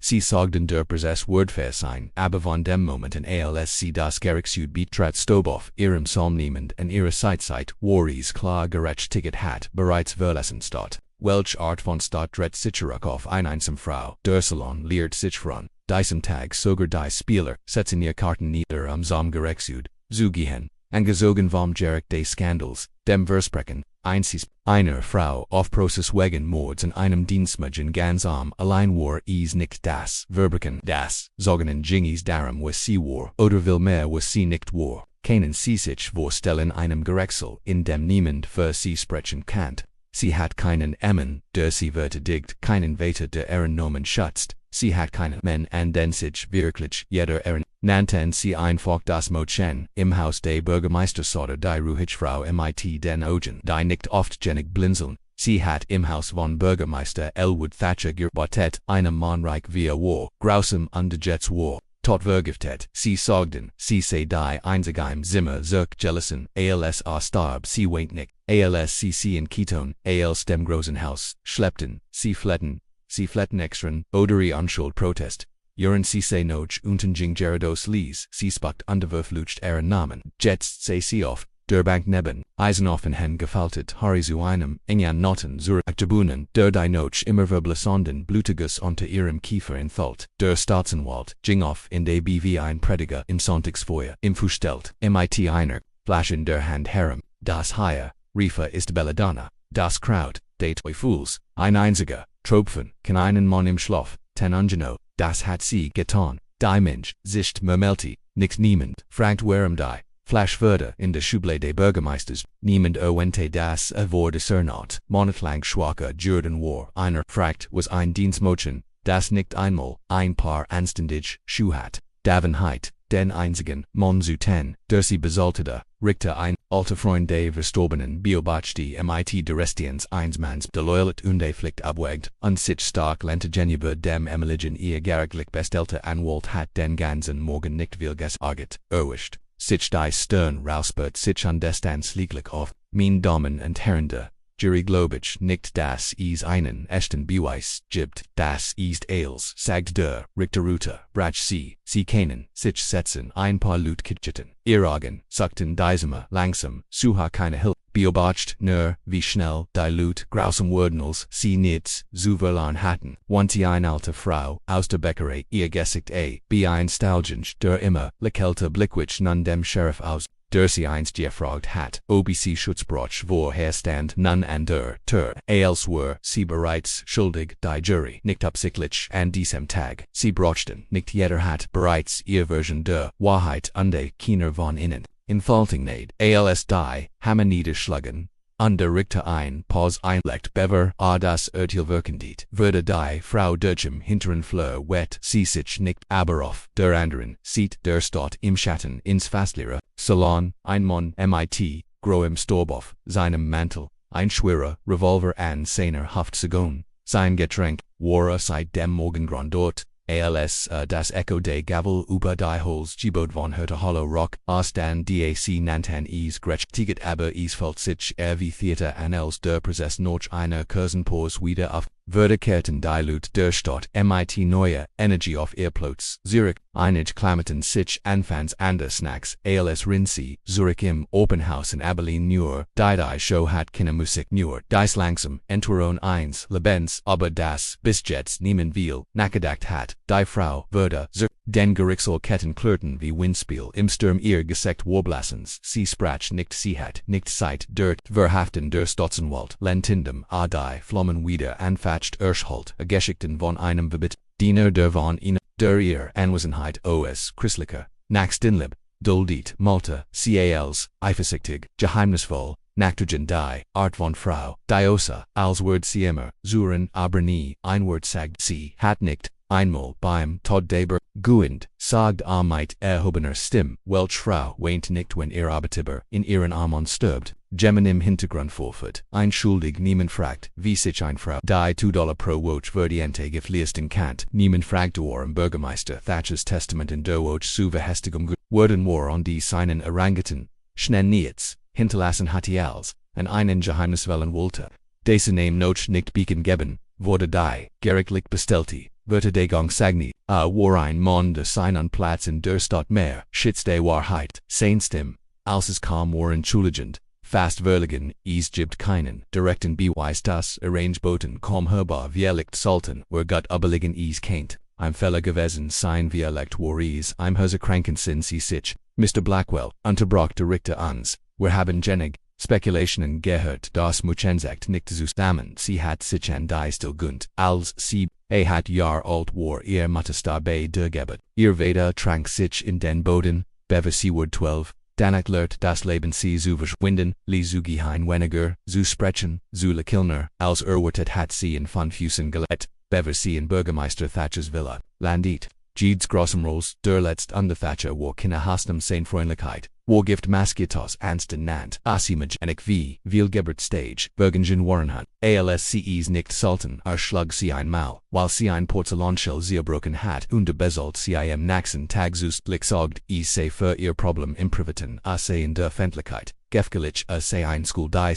Sie sorgten der Prozess Wordversein, aber von dem Moment an als sie das Gericht betrat Stoboff, ihrem Psalmnehmend und ihre Zeitzeit, Warries klar Gerechtigkeit hat, bereits verlassen statt. Welch Art von Stadt dreht sich auf einsam Frau, der Salon leert sich von, diesem Tag sogar die Spieler, setzen ihr Karten nieder zum Gerichtshof, zugehen, angezogen vom Gericht des Skandals, dem Versprechen, einzig, einer Frau auf Prozess wegen Mords an einem Dienstmädchen ganz allein war nicht das Verbrechen das sogenannten Jingis darum was sie war, oder vielmehr was sie nicht war, können sie sich vorstellen einem Gerichtssaal, in dem niemand für sie sprechen kann. Sie hat keinen Emmen, der sie verteidigt, keinen Vater, der ihren Namen schützt, sie hat keinen Mann, an den sich wirklich jeder nannten sie einfach das Mädchen, im Haus des Bürgermeisters oder die ruhige Frau mit den Augen, die nicht oft genug blinzeln, sie hat im Haus von Bürgermeister Elwood Thatcher gearbeitet, einem Mann reich wie war, grausam untergetzt war. Tot vergiftet, sie sorgten, sie sei die einzige im Zimmer sich gelassen, als starb sie weint nicht, als sie in Keton, als dem großen Haus, schleppten, sie fletten extern, oder ihr Unschuld Protest, Juren sie sei noch unten Gerados lies, sie spakt unterverflucht ihren Namen, jetzt sei sie auf, der Bank neben, Eisenoffen hen gefaltet, Harry zu einem, engen Noten zur Aktebunen, der die noch immer verblassonden Blutiges unter ihrem Kiefer entfällt, der Staatsanwalt, ging auf in de BV ein Prediger im Sonntagsfeuer, im Fußstelt, mit einer, Flash in der Hand herem, das Haie, Rifa ist Belladonna, das Kraut, de Fools, ein einziger, Tropfen, keinen Mann im Schlaf, ten Ungeno, das hat sie getan, die Mensch, sicht Mermelti, nix niemand, fragt warum die, Flash würde in der Schublade des Bürgermeisters, niemand erwähnte das war discernat, monatelang schwacher Jordan war, einer fragt was ein Dienstmädchen, das nicht einmal, ein paar anständig Schuhe hat, Davenheit, den einzigen, Mann zu ten, der sie besoltete, Richter ein, alter Freund des Verstorbenen, beobachtete mit Derestians einsmanns, de Loyalität und de Pflicht abwägt, und sich stark lehnte gegenüber dem Emeligen ihr gerichtlich bestellte Anwalt hat den ganzen Morgen nicht viel gesorgt, erwischt. Sich die Stern rauspert sich an destans lieglich auf, mein Damen und Herren Jury Globich nicht das is einen echten Beweis gibt, das ist als, sagt der Richterruter, brach sie kennen, sich setzen ein paar Lutkitscheten, ihr Augen, sagten diesem langsam, suha keine Hilfe, beobacht nur, wie schnell die Lut grausam wurden als sie nichts zu verloren hatten, want die eine alte Frau, aus der Bäckerei, ihr Gesicht wie ein Stalgensch, der immer, lächelte blicklich nun dem Sheriff aus, der sie einst gefragt hat, ob sie Schutzbrauch vorherstand, nun an der Tür, als war sie bereits schuldig, die Jury nicht absichtlich an diesem Tag, sie brauchten, nicht jeder hat bereits ihr Version der Wahrheit und de Kiener von innen, entfaltigkeit, als die Hammer niederschlagen, und der Richter ein Pause einlegt, bever das Urteil wirkendit, würde die Frau Dirchem hinteren Fleur wet, sie sich nicht, aber auf der anderen, sieht der Staat im Schatten ins Fastleere Salon, ein Mann mit, grow im Storboff, seinem Mantel, ein schwerer Revolver an seiner Haft Sagon, sein Getränk, war seit dem Morgengrund dort, als das Echo de Gavel über die Hols gebot von heute Hollow Rock, aus dan dac nannten es Gerechtigkeit aber es fällt sich wie Theater an als der Prozess noch einer kurzen Pause wieder auf, würde kehrten die Lut der Stadt mit neue Energie auf ihr Platz, Zurich, einige klammerten sich anfangs an der Snacks, als Rinzi, Zurich im Opernhaus in Abilene nur, die Show hat keine Musik nur, dies langsam, Enturon eins, Lebens, aber das, bis jetzt niemand will, nachgedacht hat, die Frau würde, den Gerichtssaal Ketten klirrten wie Windspiel im Sturm ihr Gesicht warblassens, sie sprach nicht sie hat, nicht Zeit, dort, verhaften der Staatsanwalt, lentindem, die Flammen wieder anfatscht erschholt, Geschichten von einem Verbit, Diener der von ihnen, der ihr Anwesenheit os christlicher, Naxtinlib, Duldit, Malta, Cals, eifersüchtig, geheimnisvoll, Nachtugen die, Art von Frau, Diosa, als Wort sie immer, Zuren, aber nie, ein Wort sagt sie, hat nicht, einmal beim Toddeber, guend, sagt mit erhobener Stimme, welch Frau weint nicht wenn ihr Arbeitgeber in ihren Armen stirbt, Gemmen im Hintergrund vorführt, ein Schuldig niemand fragt, wie sich ein Frau, die $2 pro Woche verdiente gefließen kann, niemand fragt im Bürgermeister Thatchers Testament in der Woche zu Verhestigung wurden war und die seinen Orangutan, schnell nichts, hinterlassen hatte als, an einen geheimnisvollen wollte, dessen Name noch nicht beacon geben, wurde die, gerichtlich bestellte, Verteidigung Sagni, war ein Mann der seinen Platz in der Stadt mehr, schützte Wahrheit, Seinstim, als es kam war entschuldigend, fast verlegen, es gibt keinen, direkten Beweis das Arrangeboten kaum hörbar Vielicht Sultan, gut überlegen es kennt, ein Fehler gewesen sein Vielicht war es, im Hause kranken sind sie sich, Mr. Blackwell, unterbrach der Richter uns, wir haben genig, Spekulationen gehört, das Muchensekt nicht zusammen, sie hat sich an die stillgund, als sie, hat Jahr alt war ihr Matestar bei der Gebet, ihr Vater trank sich in den Boden, bever Seward 12, danach lehrt das Leben sie zu verschwinden, li zugi hein weniger, zu sprechen, zu lekilner, als erwartet hat sie in von Füßen gelegt, bever sie in Bürgermeister Thatchers Villa, Landit. Jedes Grossenrolls, der letzt under Thatcher war keine Hastem sein Freundlichkeit, war Gift Maskitos ernsten Nant, Asimaj enig wie, Vielgebert Stage, Bergen Warrenhut, ALSCEs nicht Sultan, schlug sie einmal, weil sie ein Porzellanshell zerbrochen hat und besolt sie im nächsten Tag zus Glixogt, sei für ihr Problem impriviten, sei in der Öffentlichkeit. Gefgelich sei ein School die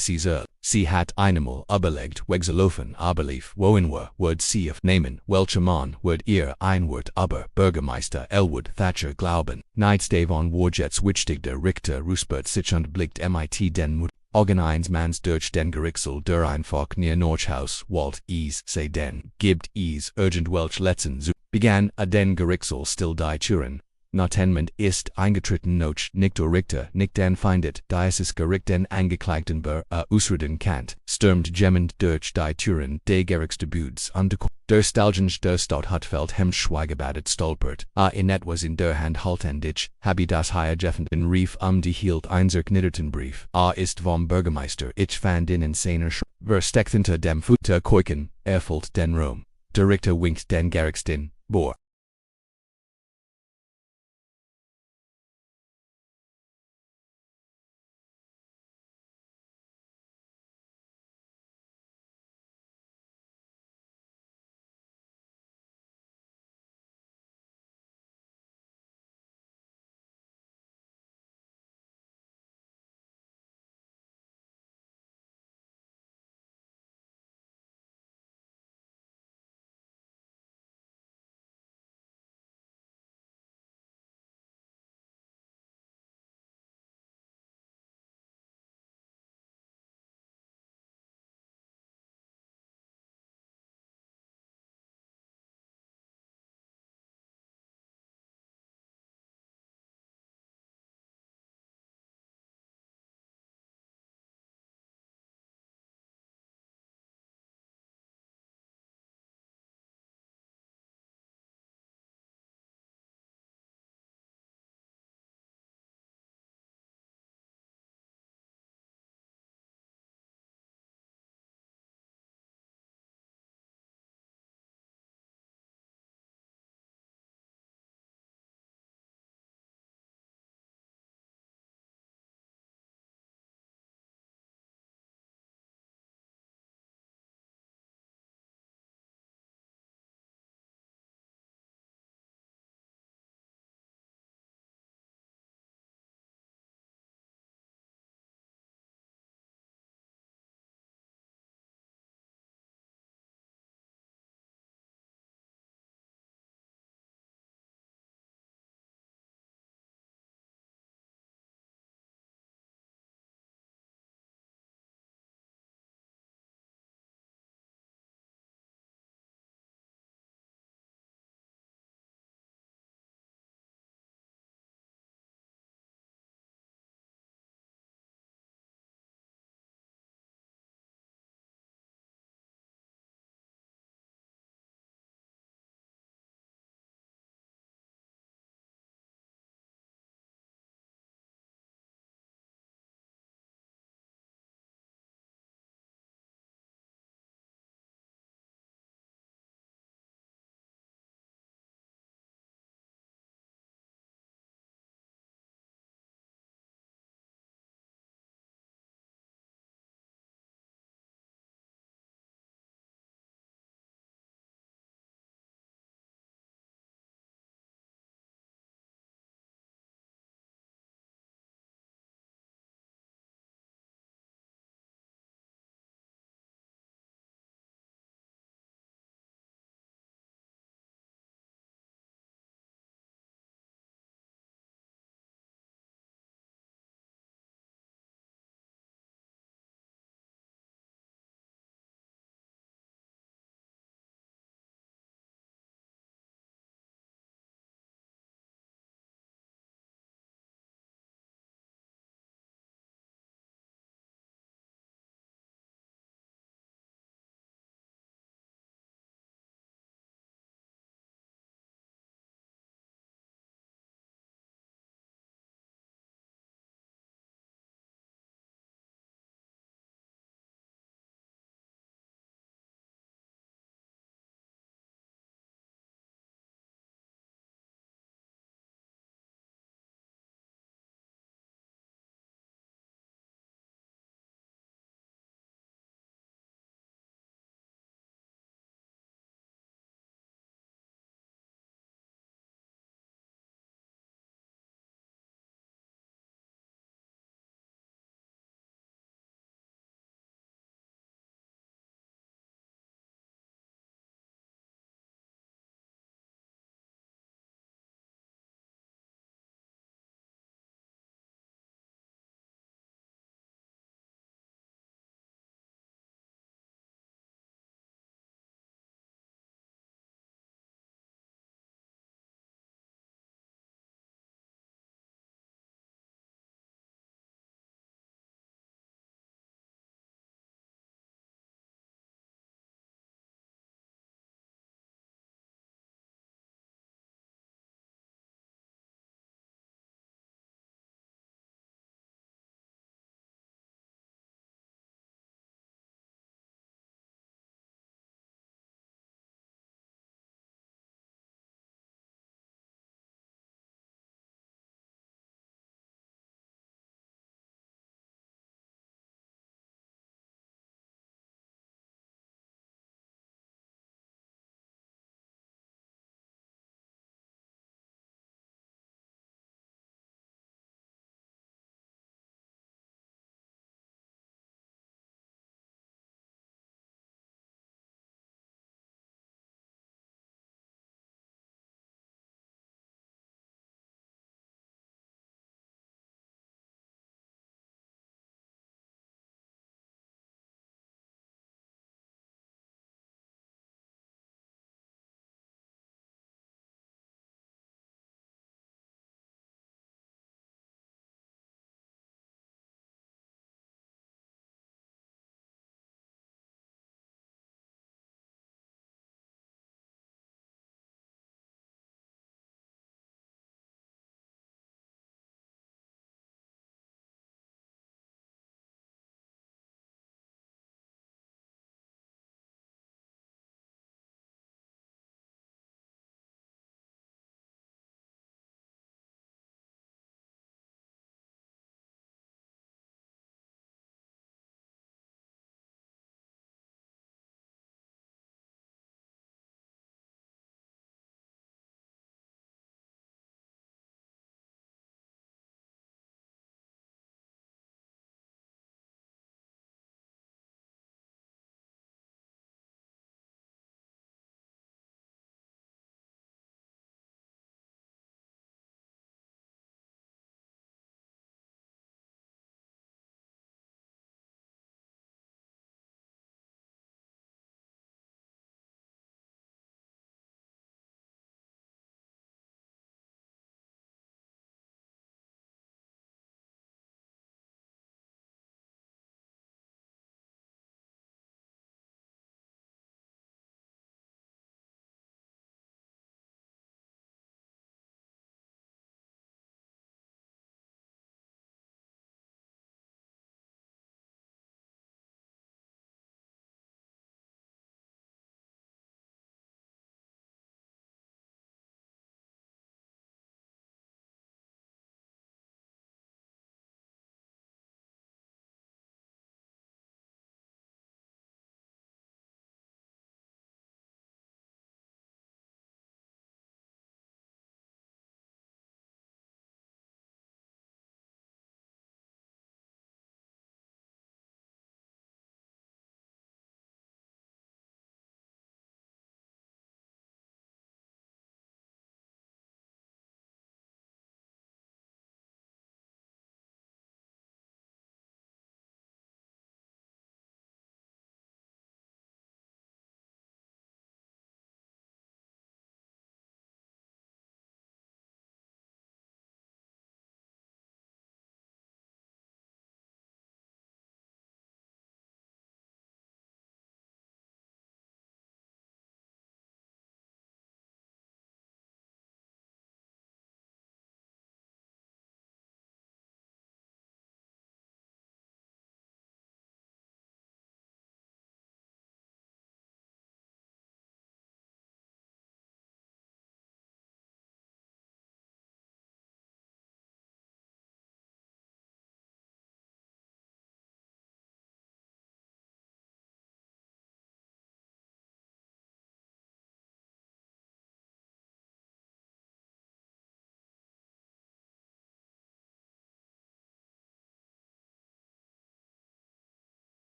sie hat einmal überlegt, wegzulaufen, aber lief, wohin wird sie aufnehmen, welcher Mann wird ihr ein Wort aber Bürgermeister Elwood Thatcher glauben, Nightstavon Warjets wichtigter Richter Ruspert sich und blickt mit den Mut, Organins mans durch den Gerichtsel der einfach near Norchhaus, Walt sei den, gibt urgent welch letzten zu, begann den Gerichtsel still die Türen. Notenment ist eingetreten noch nicht der Richter, nicht den Feindet, dieses Gericht den Angeklagten ausreden kann, stürmt gemmend durch die Türen des Gerichtsdebüts und der Stalgens der Stadt Hutfeld Schweigebadet stolpert, in etwas in der Hand haltendig, habe das Haie Jeffenden Rief die hielt einser knitterten Brief, ist vom Bürgermeister, ich fand in seiner versteckt hinter dem Futter Keuken, erfüllt den Raum. Der Richter winkt den Gerichtsdien, bohr.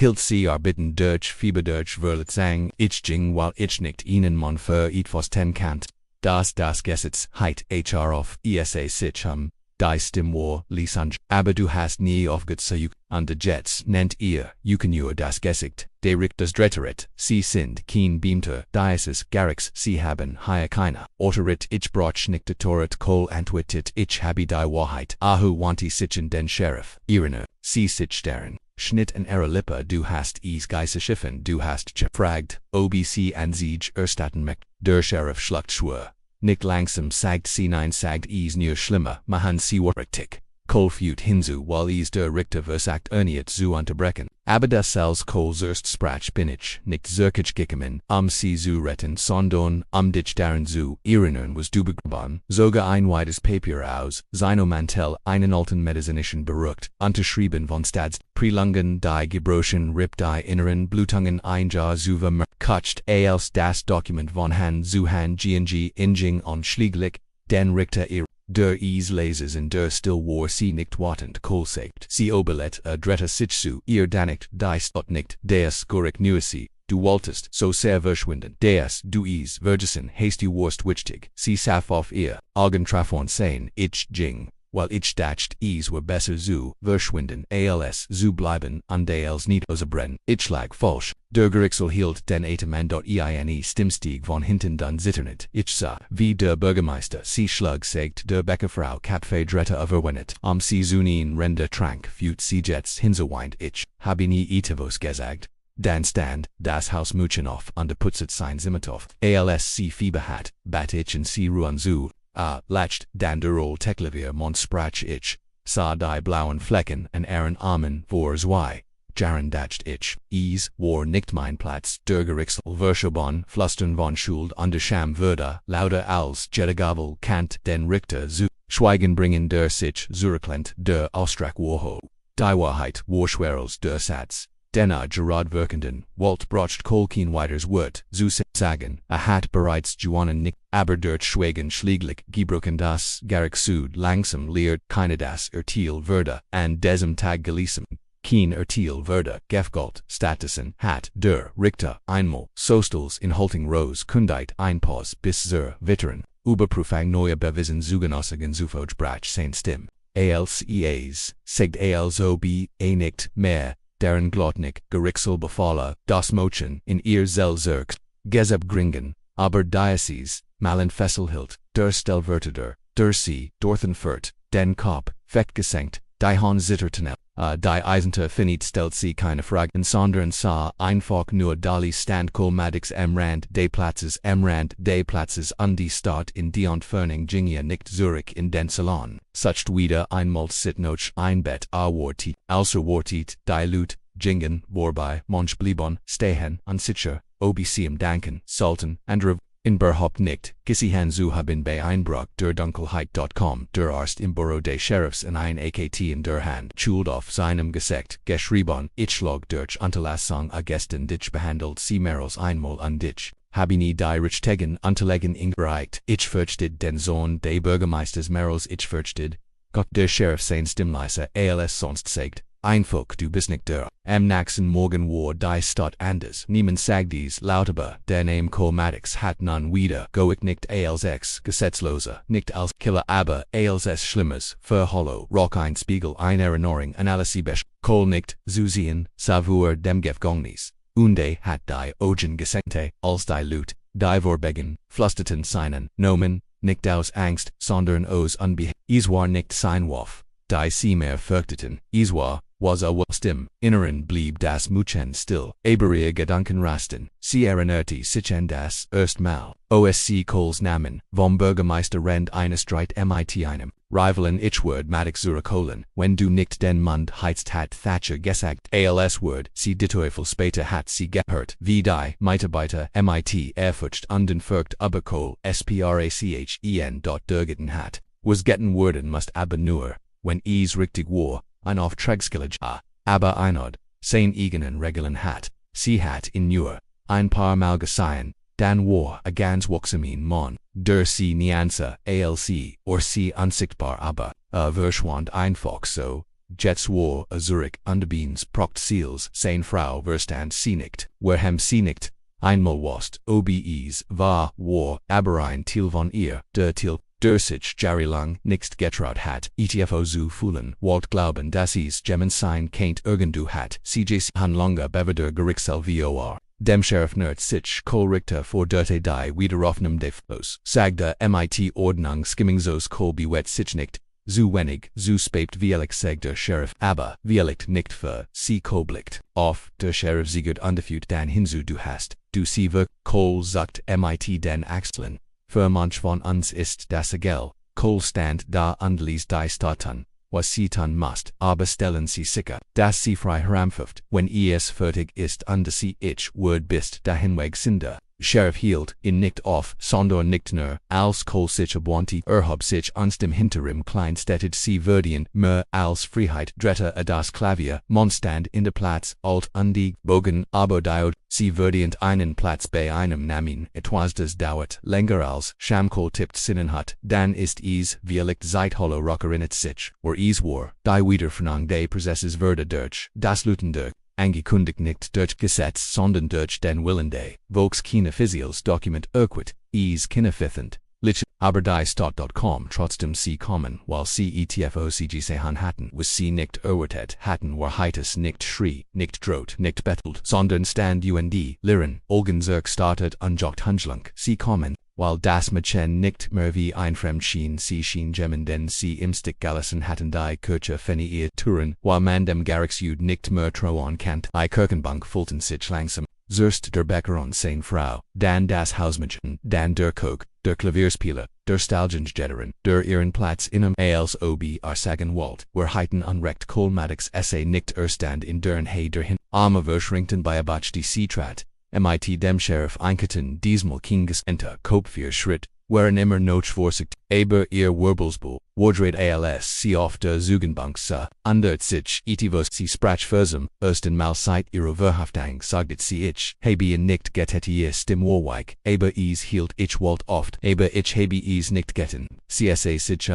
hilt sie arbitten durch Fieber durch Verletzung, ich ging weil ich nicht ihnen mon für etwas ten kant. Das Gesetz heit HR auf ESA sich die Stimme war Lisange, aber du hast nie aufgezeigt, an de Jets nennt ihr, nur das Gesicht, der Richters Dretteret, sie sind kein Beamter, dieses Gerichts, sie haben hier keine, Autorit ich broch nicht Toret Kol antwitet ich habe die Wahrheit, ahu wanti sichen den Sheriff, Irene, sie sich deren. Schnitt an ihre Lippe, du hast es Geiseschiffen, du hast gefragt, OBC an sich erstatten möcht, der Sheriff schluckt schwur. Nicht langsam sagt sie nein sagt es nur schlimmer, machen sie richtig. Kolfut hinzu, weil es der Richter versagt erniet zu unterbrechen. Aber das als Kol zuerst sprach bin ich, nicht zirkich gekommen, sie zu retten, sondern dich daran zu erinnern was du begraben, sogar ein weites Papier aus, seinem Mantel einen alten medizinischen Berucht, unterschrieben von Stads, Prelungen die gebrochen Ripp die inneren Blutungen ein Jahr zu vermerkt, als das Dokument von Han zu Han G Injing on Schlieglich, den Richter der es Leses in der Still war sie nicht wartend kohlsagt. Sie oberlet dritter sich zu ihr danicht die Stott nicht, des Gorik nuisi, du wolltest so sehr verschwinden, des du es vergessen hast du warst wichtig, sie saf auf ihr, Augen trafon sein, ich ging. Weil ich dacht es war besser zu verschwinden als zu bleiben an als nicht ausbrennen. Ich lag falsch. Der Gerichtsel hielt den Etemann.eine Stimmstieg von hinten dann zitternet. Ich sah, wie der Bürgermeister sie schlug sagt der Bäckerfrau Kapfe Drette überwindet. Sie zunin rende trank fut sie jets hinzuweint ich, hab nie etevos gesagt. Dan stand, das Haus Muchenow an der Putzet sein Zimmertoff. Als sie Fieber hat, bat ich in sie ruan zu. Latcht, dan der old Teklavier mon sprach ich, sah die blauen Flecken an ihren Armen vor zwei. Jaren dacht ich, es war nicht mein Platz, der Gerichtsel Verschobon, Flustern von Schuld an der Scham würde, lauter als Jedagavel Kant den Richter zu Schweigen bringen der sich zurücklehnt, der Austrag Warho. Die Wahrheit war schwerels der Satz. Denner Gerard wirkenden, Walt brocht Kolkin weiters Wort, zu sagen, hat bereits Juanen nicht, aber durch Schweigen schlieglich gebrochen das Gericht Süd langsam lehrt keine das Urteil würde, an diesem Tag gelesen. Kein Urteil würde gefällt, stattdessen hat der Richter einmal Sostels in Halting Rose kundeit ein Pause bis zur Witteren, Überprüfung neuer Bewiesen zugenossigen Zufog brach sein Stimm. ALCAs, sagt ALSOB, nicht mehr. Deren Glotnik, Gerichtsel befalle, das Motion, in ihr Zellzirks, Geseb Gringen, aber Diocese, Malen Fesselhilt, der Stellvertreter, der Sie, Dorthenfurt, den Kopf, Fechtgesenkt, die Hon Zittertenel, die Eisenter finit stellt sie keine Fragen, sondern sah einfach nur Dali stand Kolmadix Rand des Platzes an die Stadt in die Entfernung ginge nicht Zurich in den Salon, sucht wieder einmal Sitnoch ein Bett wartit, also wartit, die Lut, gingen, vorbei, Monch blieben, stehen, an Sitcher, OBC im Danken, Sultan, Andrew, in Berhaupt nicht, Gisihan zu haben bei Einbruch der Dunkelheit.com, der Arzt im Büro des Sheriffs in ein AKT in der Hand, schuld auf seinem Gesicht, geschrieben, ich log durch Unterlassung gestern dich behandelt sie mehrers einmal an dich, habe nie die Richtigen Unterlegen eingereicht, ich fürchtet den Sohn des Bürgermeisters mehrers ich fürchtet, Gott der Sheriff sein Stimmleise als sonst sagt, einfach du bist nicht der. Am nächsten Morgen war die Stadt anders. Niemand sagt dies lauter, der Name Kolmadix hat nun wieder, go ich nicht als Gesetzloser, nicht als Killer aber als Schlimmes, für Hollow, Rock ein Spiegel ein Erinnerung Analyse besch, Kol nicht, Zusehen, Savur dem Gefgongnis. Unde hat die Ogen gesenkte, als die Lut, die Vorbegen, Flusterten seinen, Nomen, nicht aus Angst, sondern aus Unbehagen. Es war nicht sein Wurf. Die sie mehr fürchteten, es war Stimm, inneren blieb das Muchen still, aber ihr Gedanken rasten, sie erinnerte sich an das erstmal, OSC Kohls Namen, vom Bürgermeister Rend eine Streit mit einem, Rivalen Ichword Matic Zurikolen, wenn du nicht den Mund heizt hat Thatcher gesagt, als Word, sie die Teufel später hat sie gehört, wie die Mitarbeiter mit Erfurcht und den Furcht aber Kohl, SPRACHEN. Dergeten hat, was getten worden must aber nur, wenn es richtig war, ein Auftragsgelig aber einod, sein eigenen Regeln hat, sie hat in nur, ein paar Mal gesehen, dann war ganz wuchsamin Mann, der sie Nianza, ALC, or sie unsichtbar aber, verschwand einfach so, Jets war, Zurich, Underbeans, Proct Seals, sein Frau, Verstand, sie nicht, Werhem sie nicht, einmal wast, OBEs, war, war, Aberein, Thiel von ihr, der Thiel, der sich Jahrelang nicht getraut hat, etfo zu fühlen, Walt glauben, dass es Gemmen sein Kaint irgendu hat, CJ han longer bever Gericht vor. Dem Sheriff Nerd sich Richter vor Dirte die Wiederaufnahme des Sagda mit Ordnung Skimmingsos bewet sich nicht, zu wenig, zu spät vielich sagt der Sheriff, aber vielich nicht für sie blikt auf, der Sheriff siegert undefeat dan hinzu du hast, du sie wirk, sagt mit den Achseln, für manch von uns ist das egal, stand da und ließ die Staten, was sie tun must, aber stellen sie sicher, dass sie frei herampft, wenn es fertig ist und sie ich word bist dahinweg sind. Sheriff hielt ihn nicht auf, sondern nicht nur, als sich abwanti sich uns dem Hinterim kleinstädtet sie verdient, mehr als Freiheit drette das Klavier, Monstand in der Platz, alt und die Bogen, aber diod, sie verdient einen Platz bei einem Namen, etwas das dauert länger als Schamkohl tippt Sinnen hat, dann ist es vielleicht seit Hollow Rocker in sich, or es war, die Wiedervernung des Prozesses wurde durch, das Lutenberg, angekündigt nicht durch Gesetz, sondern durch den Willen des Volkskine Physios Dokument erquit, es kinefithend, lich, aber die Stadt.com trotzdem sie kommen, weil sie etfocg sehen hatten, was sie nicht erwartet hatten, war heites nicht schrie, nicht droht, nicht bettelt, sondern stand und liren, Olgenzirk startet unjocht Hunschlunk, sie kommen, weil das Mädchen nicht mehr wie ein Fremd schien, sie schien Gemmen, denn sie im Stick gelassen hatten die Kirche fenne ihr Touren, weil man dem Gericht nicht mehr trauen kann, die Kirchenbank fühlten sich langsam, zuerst der Bäcker und sein Frau, dann das Hausmädchen, dann der Koch, der Klavierspieler, der Stalgenjetterin, der ihren Platz in als ob sagen wollt, wer heiten unrecht Kohlmadix esse nicht erstand in deren Hey der hin, arme verschränkten bei Abach die sie trat, mit dem Sheriff einketen diesmal Kinges enter Kopf Schritt, waren immer noch vorsichtig, aber ihr Wirbelsbull, wardred als sie auf der Zugenbank sah, andert sich etivos sie sprach versum, ersten Mal seit ihrer Verhaftung sagtet sie ich, habe nicht getet ist im Warweig, aber es hielt ich wollt oft, aber ich habe es nicht getten, csa sich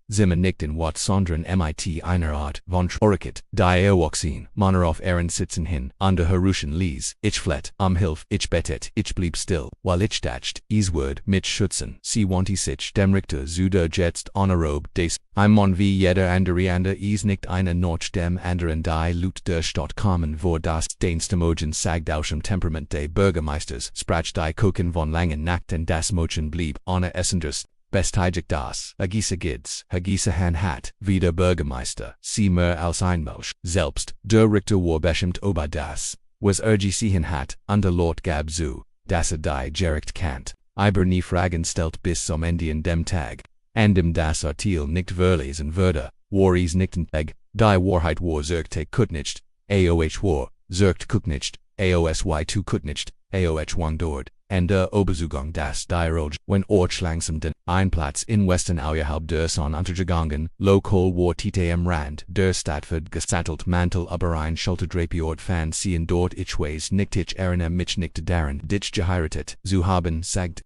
Zimmer nicht in wat sondern mit einer Art von Orikit, die Erwachsen, Manner auf Ehren sitzen hin, an der Heruschen Lies, ich flett, Hilf, ich bettet, ich blieb still, weil ich dacht, es word, mit schützen, sie wanti sich, dem Richter zu der jetzt honoraub des, Mann wie jeder andere es nicht eine Notch dem anderen die Lut der Stadt kommen vor das Dienstmogen sagt aus dem Temperament des Bürgermeisters, sprach die Koken von langen Nacht und das Mochen blieb, ohne Essenders, Bestheijig das, Agisa Gids, Hagisa Han hat, wie der Bürgermeister, sie mehr als ein Mensch, selbst, der Richter war bestimmt über das, was gesehen hat, und der Lord gab zu, dass die Gericht kannt, aber nie Fragen stellt bis zum Ende in dem Tag, und das Artikel nicht verlesen würde, war es nicht ein Tag, die Wahrheit war zirkte kutnicht, aoh war, zirkt kutnicht, aosy2 kutnicht, aoh1 dort. Und der Oberzugang das Dialog, wenn langsam den Einplatz in Westen außerhalb der Sonne untergegangen, lokal war Tite am Rand, der Stadtford gesattelt Mantel aber ein Schulterdrapiort fan sehen dort ich weiß nicht ich erinnere mich nicht daran, dich geheiratet zu haben, sagt,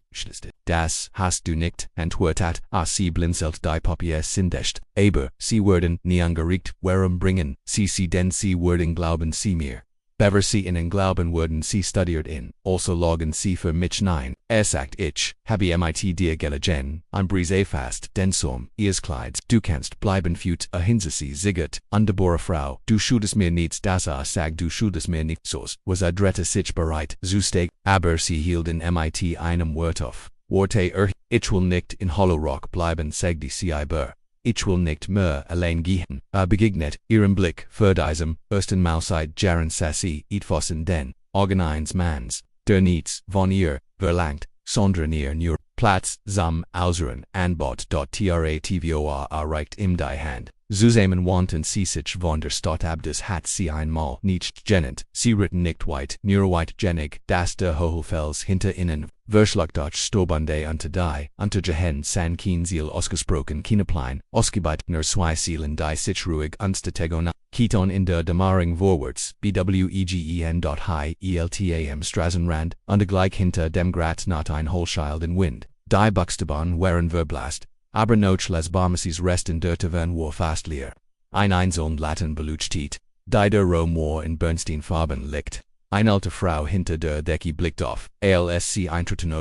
das hast du nicht, antwortet, sie blinzelt die Papier sindecht, aber, sie werden nie angeregt, warum bringen, sie denn sie werden glauben sie mir. Bever sie in Glauben wurden sie studiert in, also logen sie für mich nein, sagt ich, habe mit dir gelegen, ein Brise fast, denn som, ihres Kleids, du kannst bleiben füt hinter sie siggert, underbore Frau, du schuldest mir nichts das sag du schuldest mir nichts sos, was drette sich bereit, zu steg, aber sie hielten mit einem Wort auf, Worte ich will nicht in Hollow Rock bleiben sagte sie aber. Ich will nicht mehr allein gehen, begegnet ihrem Blick für diesem ersten Mal seit Jahren sassy etwasen den Organeins Mans, der nichts von ihr verlangt, sondern ihr nur Platz zum Ausruhen anbot. Tratvor reicht ihm die Hand. Zusammen wanten sie sich von der Stadt ab das hat sie einmal nicht genannt, sie ritten nicht weit, nur weit genig, dass der Hohlfels hinter ihnen, verschlagdach stobande unter Gehen san Kienziel ausgesprochen Kineplein, ausgebeit nur zwei Seelen die sich ruhig unstetegona, Keton in der Damaring vorwärts, bwegen. High, eltam Straßenrand, und gleich hinter dem Graz not ein Holschild in Wind, die Buxteban waren verblast. Aber noch les Barmeses Rest in der Taverne war fast leer. Einzeln Latin Belüchtigt, die der Romoor in Bernsteinfarben liegt. Eine alte Frau hinter der Decke blickt auf, ALSC Eintreten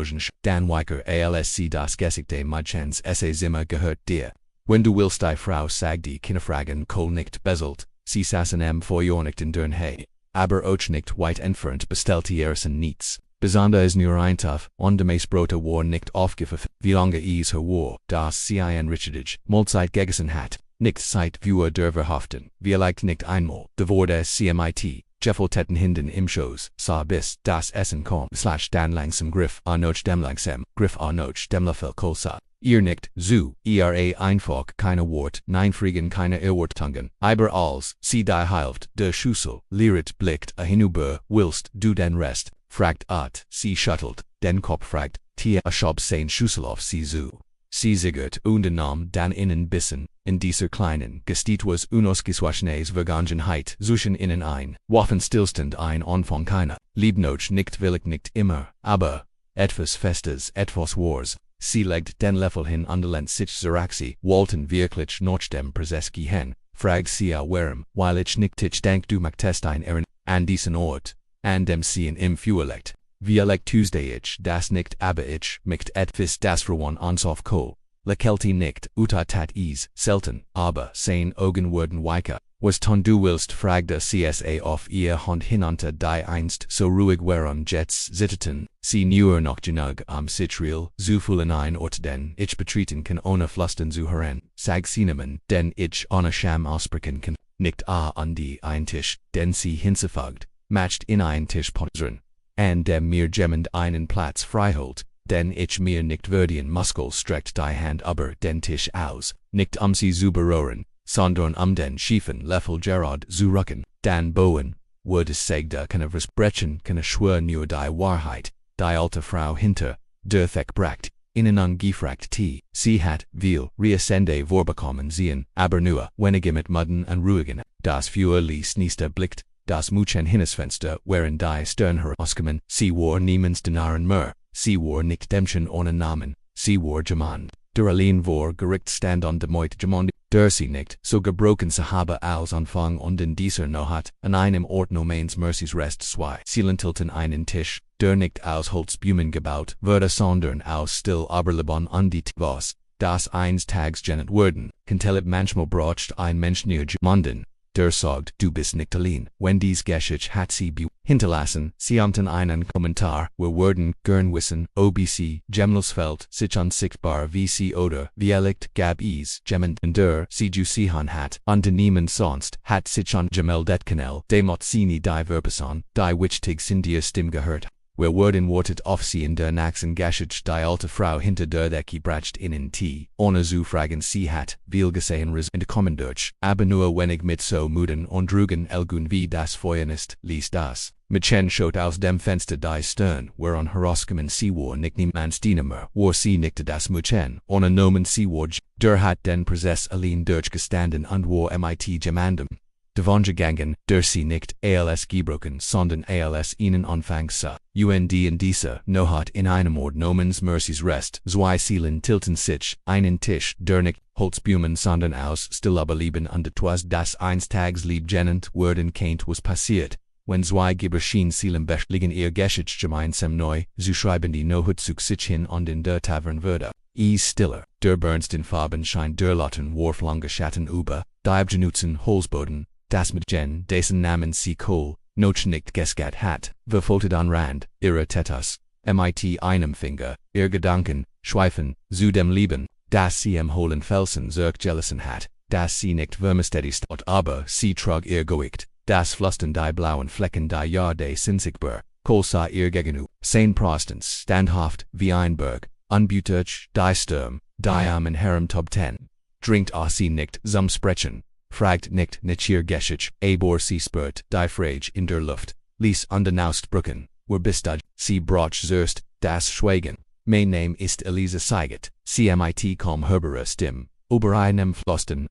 Dan Weicker ALSC das Gesichte Mädchens esse Zimmer gehört dir. Wenn du willst die Frau sagt die Kinderfragen Kohl nicht beselt, sie saßen vorher nicht in dern Hey. Aber auch nicht weit entfernt bestellte Ersen nichts. Besonders nur eintaf, und de Meisbrote war nicht aufgepfiffen, wie lange es her war, dass sie ein Richtige Malzeit gegessen hat. Nicht seit wir der verhaften, vielleicht nicht einmal, de Worte CMIT. Gefältetten Hinden im Schoß, sah bis das Essen kam, dann langsam Griff noch dem langsam, Griff noch dem Löffel Kolsa. Ihr nicht, zu, einfach keine Wort, nein Friegen keine Erwartungen, aber als, sie die Hälfte, der Schüssel, leeret blickt hinüber, willst du den Rest, fragt sie schuttelt, den Kopf fragt, tia schob sein Schüssel auf sie zu. Sie siggert und nahm dann innen bissen, in dieser kleinen, Gestät was unausgeschwachsenes Vergangenheit zwischen ihnen ein, Waffenstillstand ein Anfang keiner, Liebnoch nicht willig nicht immer, aber, etwas Festes, etwas Wars, sie legt den Löffel hin und lehnt sich zurück, sie wollten wirklich noch dem Przeski hen, fragt sie warum, weil ich nicht denk du möchtest ein an diesen Ort, an dem sie im Feuer legt. Vielleicht Tuesday ich das nicht aber ich möcht etwas das verwan ans auf Kohl. Lekelte nicht, tat is, selten, aber sein Augen wurden weicher. Was ton du willst fragte CSA auf ihr Hand hinunter die einst so ruhig waren Jets sitteten, sie nur noch genug am Citril, zu fühlen ein Ort den ich betreten kann ohne Flüstern zu hören, sag Cinnamon, den ich ohne Scham aussprechen kann, nicht an die ein Tisch, den sie hinzufügt, matcht in ein Tischponsern. And dem mir jemand einen Platz freiholt, denn ich mir nicht würdigen Muskel streckt die Hand über den Tisch aus, nicht sie zu berühren, sondern den schiefen Löffel Gerard zu rücken, dann bowen, wurde sagte keine Versprechen keine Schwör nur die Wahrheit, die alte Frau hinter, der Thek bracht, innen angefragt sie hat, viel, reascende vorbekommen sehen, aber nur, wenige mit Mudden und Ruhigen, das Feuer ließ nächster blickt, das Muchen Hinnesfenster, wherein die Stern herauskommen, sie war niemals Denaren mehr, sie war nicht Dämchen ohne Namen, sie war Jemand. Der allein war Gericht stand an demoit Jemand, der sie nicht, so gebrochen Sahaba als Anfang und in dieser Nohat, an einem Ort nomains Mercy's Rest zwei Seelentilten einen Tisch, der nicht aus Holzblumen gebaut, wurde sondern aus still Aberlebon an die was, das eins Tags Janet wurden, kentellet manchmal braucht ein Mensch near Jemanden. Der sagt, du bist nicht allein, wenn dies geschieht hat sie hinterlassen, sie amten einen Kommentar, wir würden gern wissen, ob sie Gemelsfeld sich unsichtbar wie sie oder wie erlicht gab es jemanden der sie gesehen hat, und niemand sonst hat sich an gemeldet demot sie nie die Verperson, die wichtig sind ihr Stimme gehört. Wir wurden wartet auf sie in der nächsten geschieht die alte Frau hinter der Decke bracht innen ohne zu fragen sie hat, viel gesehen in kommen durch, aber nur wenig mit so müden und ruhigen Elgun wie das Feuer ist, ließ das. Mädchen schaut aus dem Fenster die Stern, whereon herauskommen sie war nicht niemands Diener, war sie nicht das Mädchen, ohne Nomen sie war der hat den Prozess allein durchgestanden und war mit Gemandem. Davongegangen, der sie nicht als gebrochen, sondern als ihnen anfangs sah. Und in dieser Nohat in einem Ort nomens Mercy's Rest, zwei Seelen tilten sich, einen Tisch, der nicht Holzblumen sondern aus Stillabeleben und etwas das einst Tags lieb gennend worden kennt was passiert. Wenn zwei Gebrechen Seelen liegen ihr Geschitz gemeinsam neu, so schreiben die Nohut zu sich hin und in der Tavern würde. Stiller, der Bernsteinfarben scheint der Latten warf lange Schatten über, die Abgenutzen Holzboden, das mit Jen, dessen Namen sie Kohl, noch nicht geskat hat, verfoltet an Rand, ihrer Tetas, mit einem Finger, ihr Gedanken, schweifen, zu dem Leben, das sie im hohlen Felsen zurückgelassen hat, das sie nicht vermistet hat, aber sie trug ihr Gewicht, das Flüstern die blauen Flecken die Jahre sind sichtbar, Kohl sah ihr gegenüber, sein Prostens, standhaft, wie ein Berg, unbüterlich, die Sturm, die am Herem Tub 10, dringt sie nicht zum Sprechen. Fragt nicht nach ihr Geschich, aber sie spürt die Frage in der Luft, ließ undenauest brücken, wo bist du, sie brach zuerst, das Schweigen, mein Name ist Elisa Seiget, sie mit kaum hörbare Stimme, über einem Flüstern,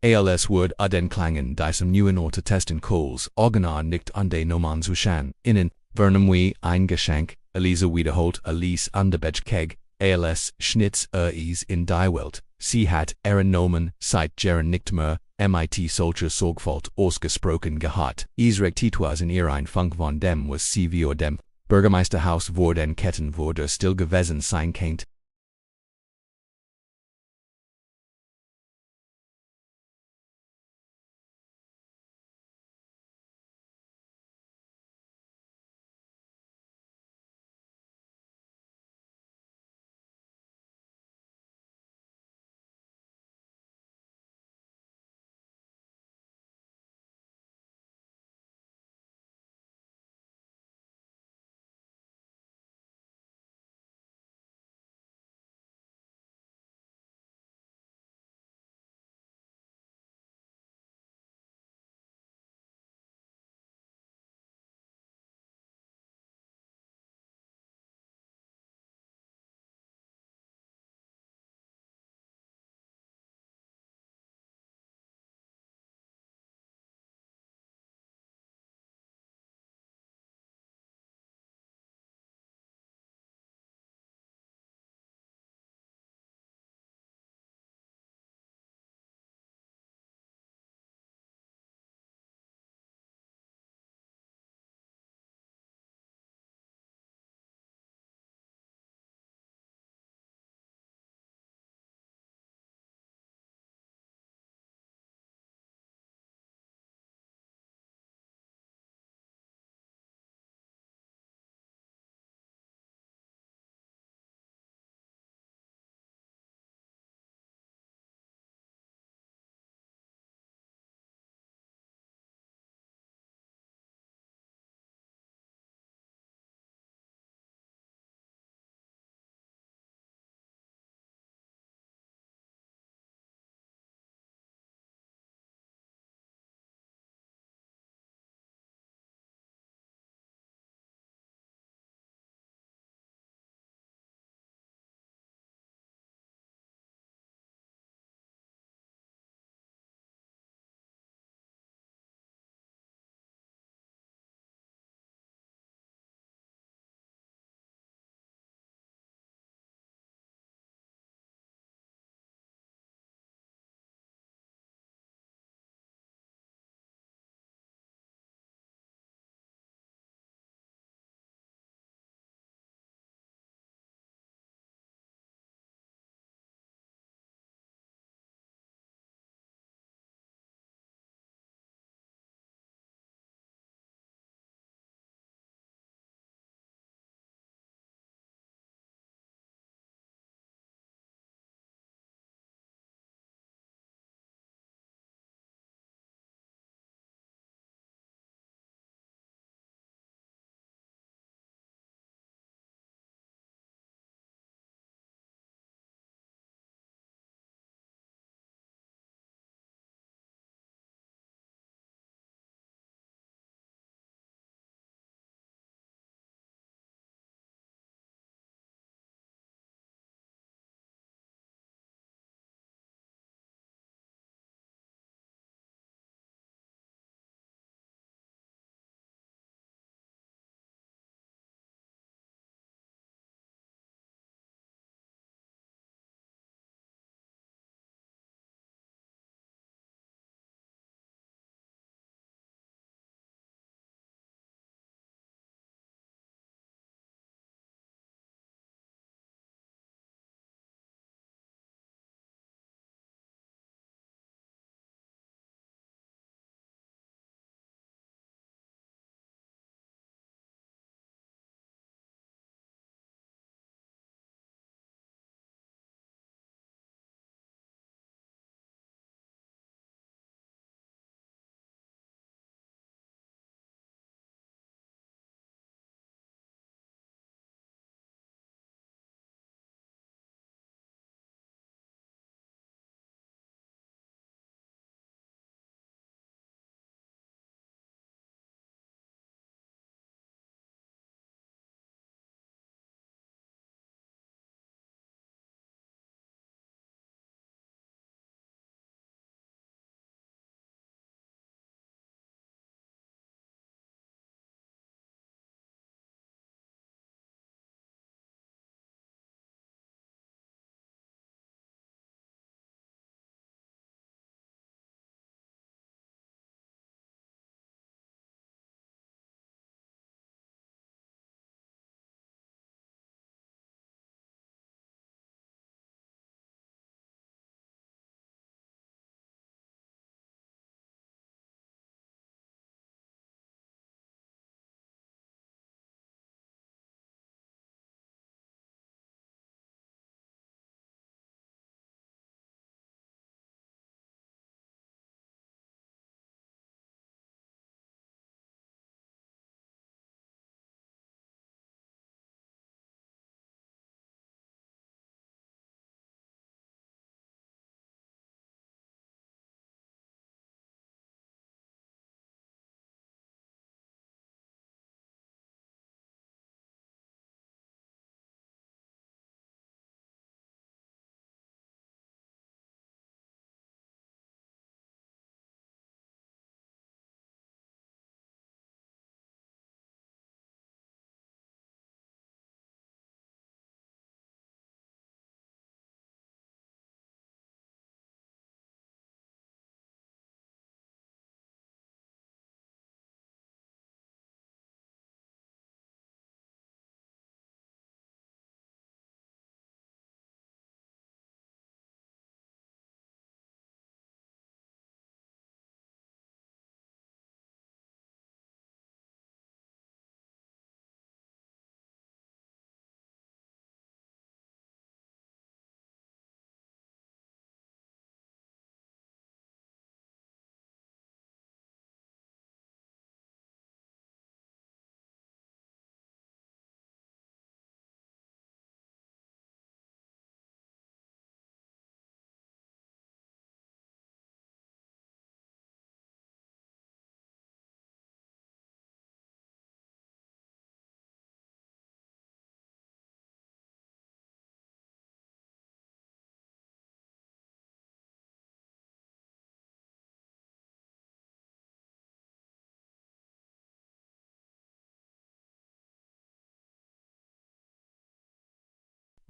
als word den Klangen diesem neuen Orte testen Kohls, Augen nicht an den Noman zu schauen, innen, vernem wie ein Geschenk, Elisa wiederholt, Elise an der Keg, als Schnitz is in die Welt, Sie hat Ehren Nomen, seit Jaren nicht mehr, mit solcher Sorgfalt ausgesprochen gehabt. Es recht etwas in ihr Funk von dem, was sie vor dem Bürgermeisterhaus vor den Ketten wurde still gewesen sein kennt.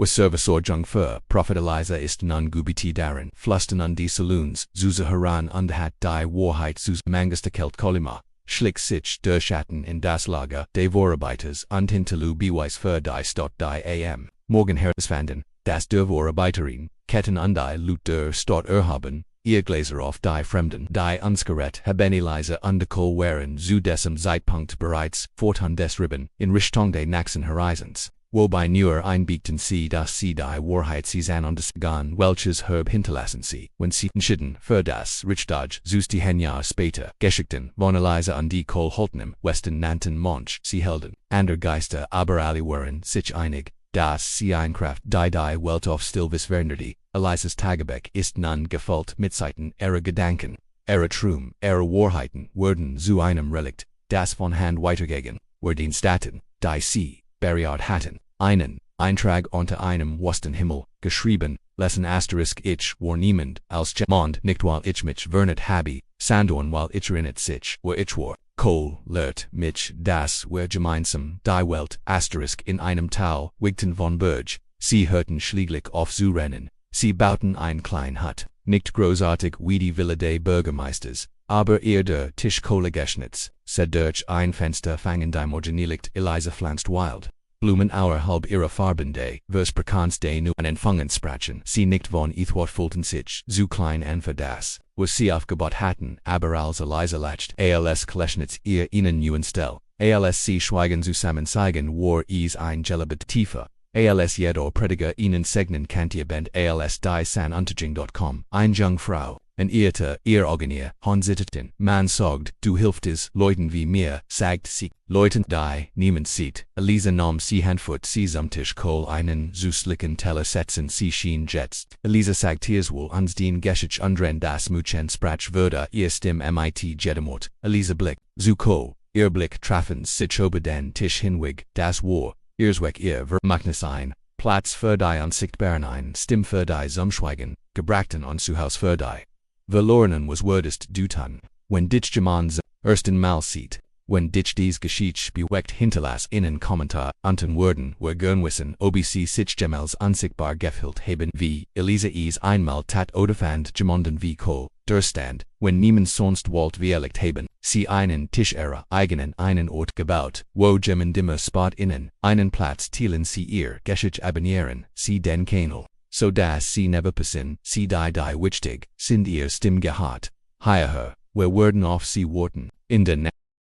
was Servicor Jung Fur, Prophet Eliza ist nun Gubiti Darin, Flusten und die Saloons, Zuze Haran Underhat die Warheit Zus Mangaster Kelt Kolima, Schlick sich der Schatten in das Lager, de Vorarbeiters und hinterlu Beweis für die Stott die am, Morgen Herresfanden, das der Vorarbeiterin, Ketten und die Lut der Stott erhaben, ihr Gläser auf die Fremden, die Unskaret haben Eliza Underkol waren zu dessen Zeitpunkt bereits, fortan des Riben, in Richtung des nächsten Horizons. Wobei nur einbiegten sie, dass sie die Wahrheit sie sahen und des Gan welches Herb hinterlassen sie, wenn sie entschieden für das Richtige, zus die Jahr später, geschickten, von Eliza und die Cole Holtenem, Westen nannten Monch, sie helden, ander Geister aber alle waren sich einig, dass sie Einkraft die Welt auf Stilvis Vernerdi, Elizas Tagebuch ist nun gefüllt mit Zeiten ihrer Gedanken, ihrer Trum, ihrer Wahrheiten, wurden zu einem Relikt, das von Hand weitergegen, wurden Staten, die sie, Beriard hatten, einen Eintrag unter einem Westen Himmel, geschrieben, Lesson Asterisk ich war niemand, als Mond nicht weil ich mich vernet habe, Sandorn weil ich erinnert sich, wo ich war, Kohl, lehrt mich, das war gemeinsam, die Welt, Asterisk in einem Tal, Wigton von Burg, sie hörten schlieglich auf zu rennen, sie bauten ein klein Hut, nicht großartig wie die Villa des Bürgermeisters, aber eher der Tischkohlegeschnitz, sed durch ein Fenster fangen die Morgenlicht Eliza pflanzt wild. Blumen außerhalb ihrer Farben des Versprechens des neuen Empfangens sprachen, sie nicht von Ethwort fühlten sich zu klein und für das, was sie aufgebaut hatten, aber als Eliza lacht, als Kleschnitz ihr ihnen neuen Stell, als sie schweigen zusammen zeigen war es ein gelebet tiefer, als jeder Prediger ihnen segnen kantier bend als die san unterjing.com, ein Jungfrau. En Eerte, ihr Augen Hansitteten, man sagt, du hilftest Leuten wie mir, sagt sie, Leuten die, niemand sieht, Eliza nahm sie Handfut sie zum Tisch Kohl einen süßlichen Teller setzen sie schien jetzt, Eliza sagt ihrs wohl ans den Geschich undren das Muchen sprach würde ihr Stimm mit jedemort, Eliza Blick, zu Kohl, ihr Blick trafen sich über den Tisch hinweg, das war, ihrs weg ihr Vermachnis ein, Platz für die unsichtbaren ein, Stimm für die Zumschweigen, gebrachten und zu Haus für die. Verlorenen was wurdest du tun, wenn dich jemand ersten Mal sieht, wenn dich dies Geschichte bewegt hinterlass innen Kommentar unten Worden wo gern wissen ob sie sich gemals unsichtbar gefühlt haben wie Eliza es einmal tat oder fand jemanden wie Kohl, der Stand, wenn niemand sonst wollt erlegt haben, sie einen Tisch ihrer eigenen einen Ort gebaut, wo jemand dimmer Spot innen, einen Platz tielen sie ihr Geschichte abonnieren, sie den Kanal. So dass sie never passen, sie die wichtig, sind ihr Stimm gehat, hierher, wir werden auf sie warten, in den